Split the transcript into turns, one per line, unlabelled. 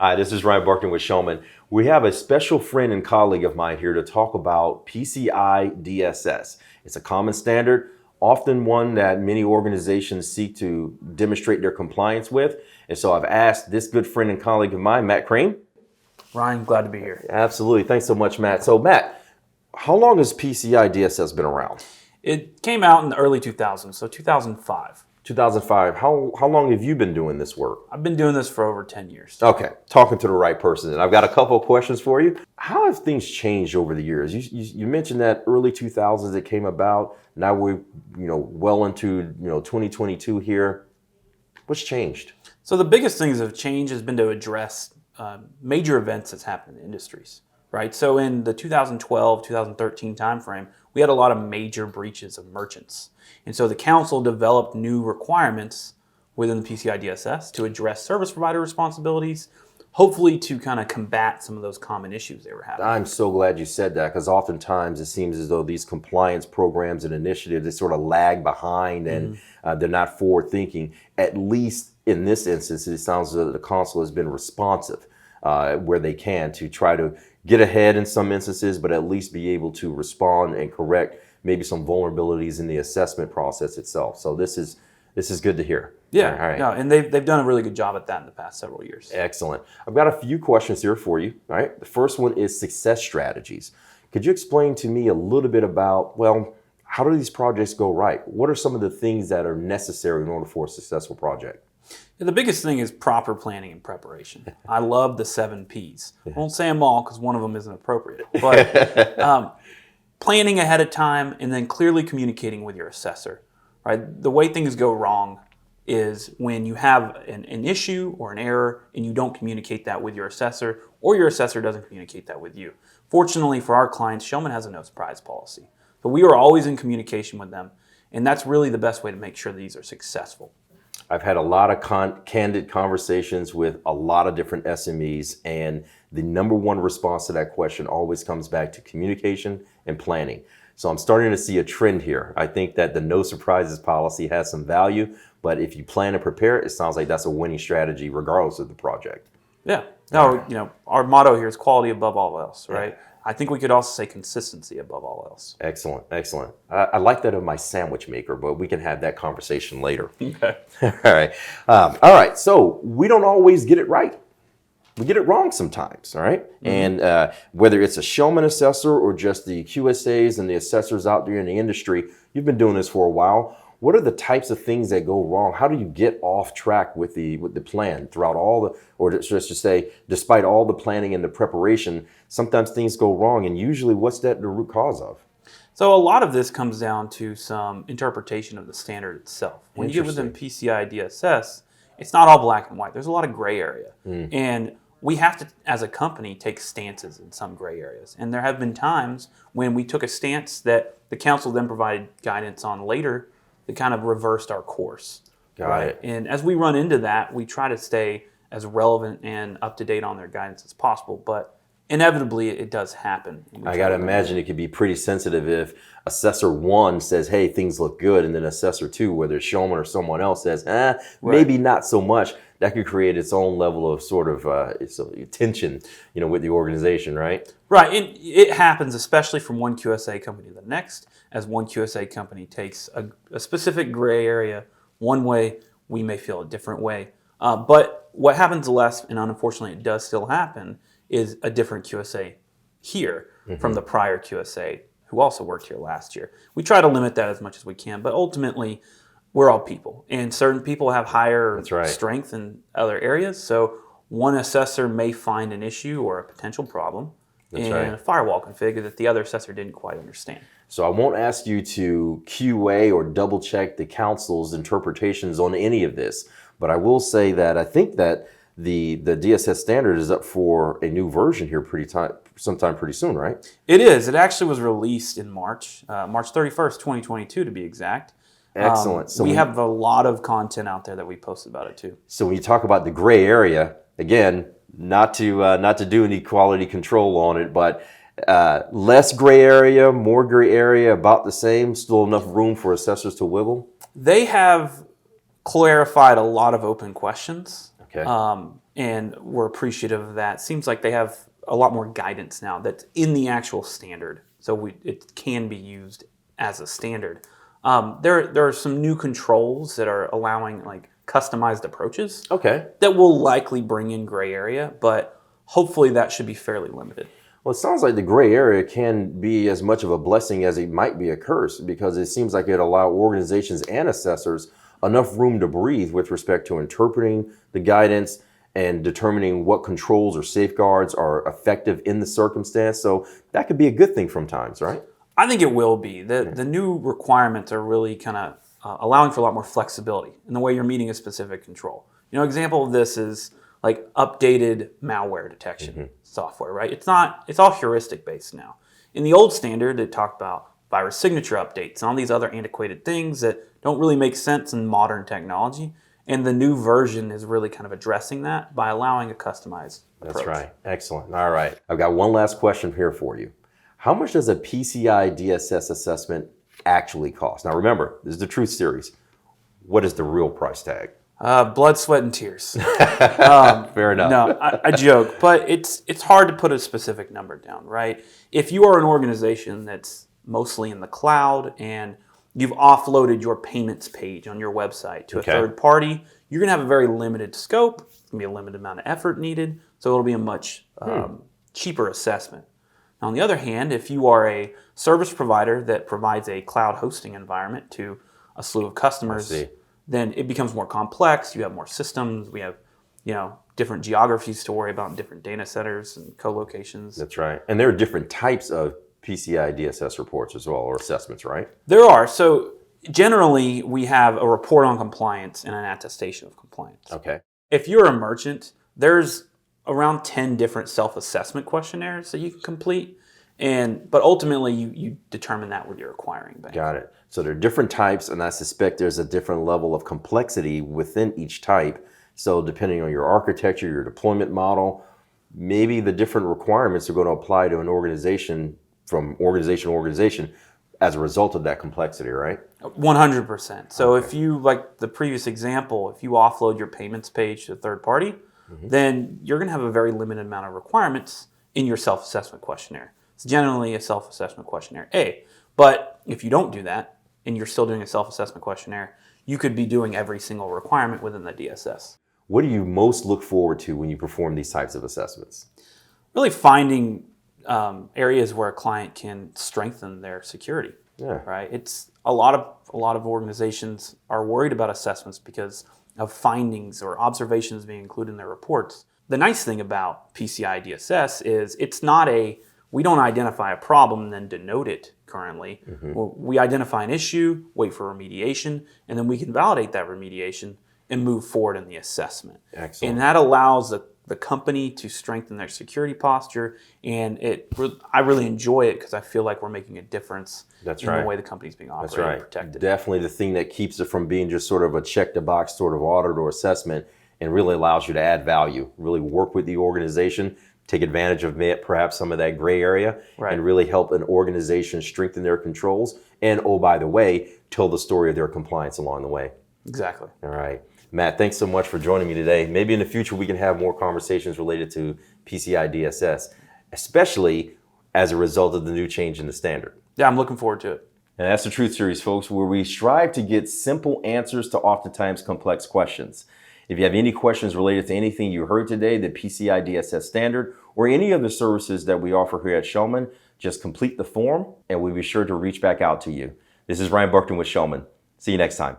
Hi, this is Ryan Buckner with Schellman. We have a special friend and colleague of mine here to talk about PCI DSS. It's a common standard, often one that many organizations seek to demonstrate their compliance with. And so I've asked this good friend and colleague of mine, Matt Crane.
Ryan, glad to be here.
Absolutely. Thanks so much, Matt. So Matt, how long has PCI DSS been around?
It came out in the early 2000s, so 2005.
2005. How long have you been doing this work?
I've been doing this for over 10 years.
Okay, talking to the right person. And I've got a couple of questions for you. How have things changed over the years? You mentioned that early 2000s it came about. Now we're well into 2022 here. What's changed?
So the biggest things that have changed has been to address major events that's happened in industries, right? So in the 2012, 2013 timeframe, we had a lot of major breaches of merchants. And so the council developed new requirements within the PCI DSS to address service provider responsibilities, hopefully to kind of combat some of those common issues they were having.
I'm so glad you said that, because oftentimes it seems as though these compliance programs and initiatives, they sort of lag behind and they're not forward thinking. At least in this instance, it sounds as though the council has been responsive where they can to try to get ahead in some instances, but at least be able to respond and correct maybe some vulnerabilities in the assessment process itself. So this is good to hear.
Yeah,
all right.
No, and they've done a really good job at that in the past several years.
Excellent. I've got a few questions here for you. All right. The first one is success strategies. Could you explain to me a little bit about, how do these projects go right? What are some of the things that are necessary in order for a successful project?
Yeah, the biggest thing is proper planning and preparation. I love the 7 Ps. I won't say them all because one of them isn't appropriate. But planning ahead of time and then clearly communicating with your assessor. Right? The way things go wrong is when you have an issue or an error and you don't communicate that with your assessor, or your assessor doesn't communicate that with you. Fortunately for our clients, Schellman has a no surprise policy. So we are always in communication with them, and that's really the best way to make sure these are successful.
I've had a lot of candid conversations with a lot of different SMEs, and the number one response to that question always comes back to communication and planning. So I'm starting to see a trend here. I think that the no surprises policy has some value, but if you plan and prepare, it sounds like that's a winning strategy regardless of the project.
Yeah. No, our motto here is quality above all else, right? Yeah. I think we could also say consistency above all else.
Excellent, excellent. I like that of my sandwich maker, but we can have that conversation later.
Okay.
All right. So we don't always get it right. We get it wrong sometimes, all right? Mm-hmm. And whether it's a Schellman assessor or just the QSAs and the assessors out there in the industry, you've been doing this for a while. What are the types of things that go wrong? How do you get off track with the plan throughout all the, or just to say, despite all the planning and the preparation, sometimes things go wrong, and usually what's that the root cause of?
So a lot of this comes down to some interpretation of the standard itself. When you get within PCI DSS, it's not all black and white. There's a lot of gray area. And we have to, as a company, take stances in some gray areas. And there have been times when we took a stance that the council then provided guidance on later that kind of reversed our course.
Got it.
And as we run into that, we try to stay as relevant and up to date on their guidance as possible. But inevitably, it does happen.
I got to imagine it could be pretty sensitive if Assessor 1 says, hey, things look good, and then Assessor 2, whether it's Schellman or someone else, says, maybe not so much. That could create its own level of sort of tension, with the organization, right?
Right. It happens, especially from one QSA company to the next, as one QSA company takes a specific gray area one way, we may feel a different way. But what happens less, and unfortunately it does still happen, is a different QSA here from the prior QSA who also worked here last year. We try to limit that as much as we can, but ultimately we're all people, and certain people have higher strength in other areas. So one assessor may find an issue or a potential problem in a firewall config that the other assessor didn't quite understand.
So I won't ask you to QA or double check the council's interpretations on any of this, but I will say that I think that the DSS standard is up for a new version here sometime pretty soon, right?
It is. It actually was released in March 31st, 2022 to be exact.
Excellent.
So we have a lot of content out there that we posted about it too.
So when you talk about the gray area, again, not to do any quality control on it, but less gray area, more gray area, about the same, still enough room for assessors to wiggle?
They have clarified a lot of open questions.
Okay.
and we're appreciative of that. Seems like they have a lot more guidance now that's in the actual standard, so it can be used as a standard. There are some new controls that are allowing like customized approaches.
Okay.
That will likely bring in gray area, but hopefully that should be fairly limited.
Well, it sounds like the gray area can be as much of a blessing as it might be a curse, because it seems like it allows organizations and assessors enough room to breathe with respect to interpreting the guidance and determining what controls or safeguards are effective in the circumstance. So that could be a good thing from times, right?
I think it will be. The new requirements are really kind of allowing for a lot more flexibility in the way you're meeting a specific control. Example of this is like updated malware detection software, right? It's all heuristic based now. In the old standard, it talked about virus signature updates and all these other antiquated things that don't really make sense in modern technology. And the new version is really kind of addressing that by allowing a customized approach.
That's right. Excellent. All right. I've got one last question here for you. How much does a PCI DSS assessment actually cost? Now remember, this is the Truth Series. What is the real price tag?
Blood, sweat, and tears.
Fair enough.
No, I joke, but it's hard to put a specific number down, right? If you are an organization that's mostly in the cloud and you've offloaded your payments page on your website to a third party, you're going to have a very limited scope. It's going to be a limited amount of effort needed, so it'll be a much cheaper assessment. Now, on the other hand, if you are a service provider that provides a cloud hosting environment to a slew of customers, then it becomes more complex. You have more systems. We have, different geographies to worry about in different data centers and co-locations.
That's right. And there are different types of PCI DSS reports as well, or assessments, right?
There are. So generally, we have a report on compliance and an attestation of compliance.
Okay.
If you're a merchant, there's around 10 different self-assessment questionnaires that you can complete. But ultimately, you determine that with your acquiring bank.
Got it. So there are different types, and I suspect there's a different level of complexity within each type. So depending on your architecture, your deployment model, maybe the different requirements are going to apply to an organization from organization to organization as a result of that complexity, right?
100%. So if you, like the previous example, if you offload your payments page to a third party, then you're going to have a very limited amount of requirements in your self-assessment questionnaire. It's generally a self-assessment questionnaire A. But if you don't do that, and you're still doing a self-assessment questionnaire, you could be doing every single requirement within the DSS.
What do you most look forward to when you perform these types of assessments?
Really finding areas where a client can strengthen their security.
Yeah.
Right. It's a lot of organizations are worried about assessments because of findings or observations being included in their reports. The nice thing about PCI DSS is it's not we don't identify a problem and then denote it currently. Well, we identify an issue, wait for remediation, and then we can validate that remediation and move forward in the assessment.
Excellent.
And that allows the company to strengthen their security posture, and I really enjoy it because I feel like we're making a difference in the way the company's being operated and protected.
Definitely the thing that keeps it from being just sort of a check-the-box sort of audit or assessment, and really allows you to add value, really work with the organization, take advantage of perhaps some of that gray area, and really help an organization strengthen their controls, and oh, by the way, tell the story of their compliance along the way.
Exactly.
All right. Matt, thanks so much for joining me today. Maybe in the future we can have more conversations related to PCI DSS, especially as a result of the new change in the standard.
Yeah, I'm looking forward to it.
And that's the Truth Series, folks, where we strive to get simple answers to oftentimes complex questions. If you have any questions related to anything you heard today, the PCI DSS standard, or any of the services that we offer here at Schellman, just complete the form and we'll be sure to reach back out to you. This is Ryan Buckner with Schellman. See you next time.